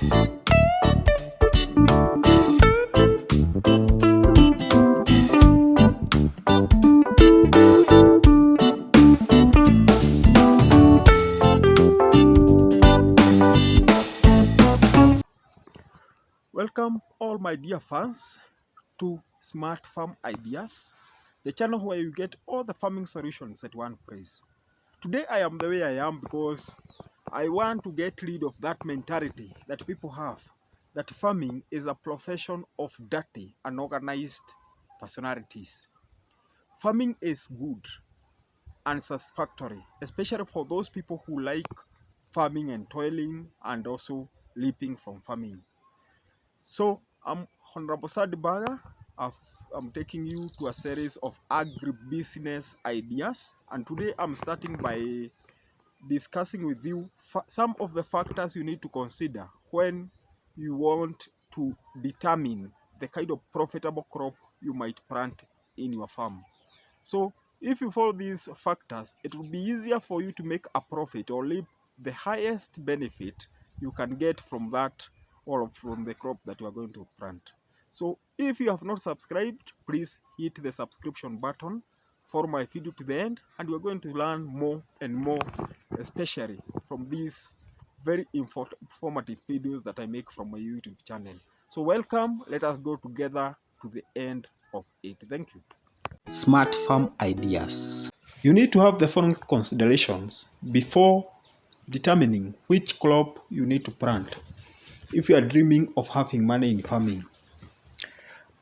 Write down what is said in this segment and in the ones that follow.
Welcome all my dear fans to Smart Farm Ideas, the channel where you get all the farming solutions at one place. Today I am the way I am because I want to get rid of that mentality that people have, that farming is a profession of dirty, unorganized personalities. Farming is good and satisfactory, especially for those people who like farming and toiling and also leaping from farming. So I'm Honorable Sadibaga. I'm taking you to a series of agribusiness ideas, and today I'm starting by discussing with you some of the factors you need to consider when you want to determine the kind of profitable crop you might plant in your farm. So if you follow these factors, it will be easier for you to make a profit or reap the highest benefit you can get from that or from the crop that you are going to plant. So if you have not subscribed, please hit the subscription button, follow my video to the end, and we're going to learn more and more, especially from these very informative videos that I make from my YouTube channel. So welcome, let us go together to the end of it. Thank you. Smart farm ideas. You need to have the following considerations before determining which crop you need to plant if you are dreaming of having money in farming.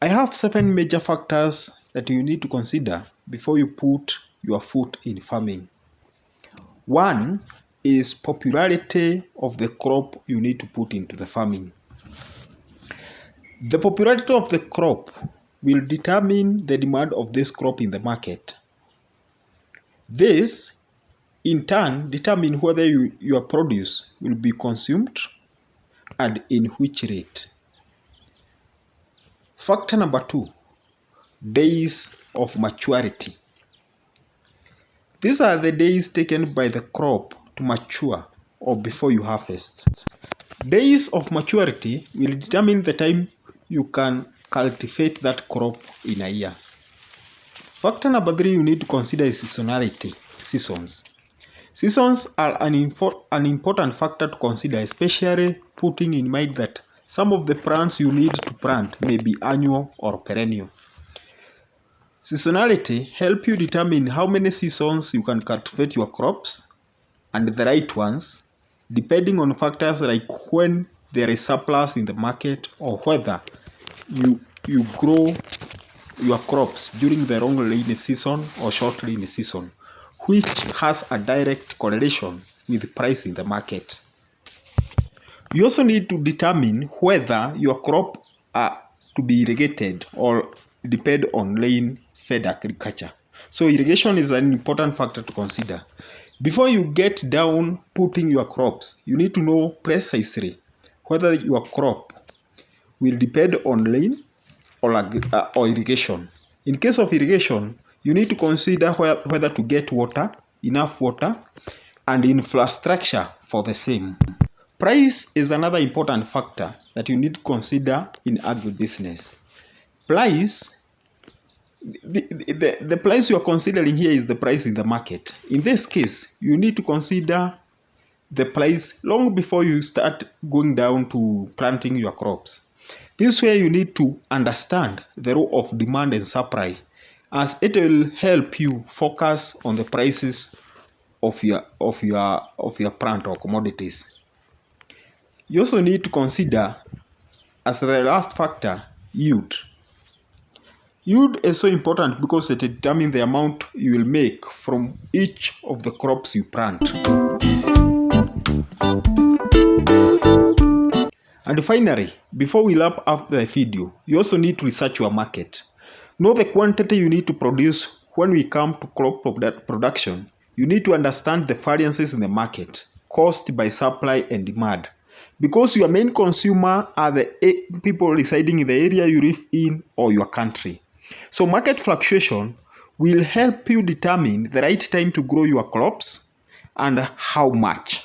I have 7 major factors that you need to consider before you put your foot in farming. 1 is popularity of the crop you need to put into the farming. The popularity of the crop will determine the demand of this crop in the market. This, in turn, determine whether your produce will be consumed and in which rate. Factor number 2, days of maturity. These are the days taken by the crop to mature or before you harvest. Days of maturity will determine the time you can cultivate that crop in a year. Factor number 3 you need to consider is seasonality. Seasons. Seasons are an important factor to consider, especially putting in mind that some of the plants you need to plant may be annual or perennial. Seasonality helps you determine how many seasons you can cultivate your crops and the right ones, depending on factors like when there is surplus in the market or whether you grow your crops during the long rainy season or short rainy season, which has a direct correlation with the price in the market. You also need to determine whether your crop are to be irrigated or depend on rain-fed agriculture. So irrigation is an important factor to consider. Before you get down putting your crops, you need to know precisely whether your crop will depend on rain or irrigation. In case of irrigation, you need to consider whether to get water, enough water, and infrastructure for the same. Price is another important factor that you need to consider in agribusiness. Price, the price you are considering here is the price in the market. In this case, you need to consider the price long before you start going down to planting your crops. This way you need to understand the role of demand and supply, as it will help you focus on the prices of your plant or commodities. You also need to consider, as the last factor, yield. Yield is so important because it determines the amount you will make from each of the crops you plant. And finally, before we wrap up the video, you also need to research your market. Know the quantity you need to produce. When we come to crop production, you need to understand the variances in the market caused by supply and demand, because your main consumer are the people residing in the area you live in or your country. So market fluctuation will help you determine the right time to grow your crops and how much.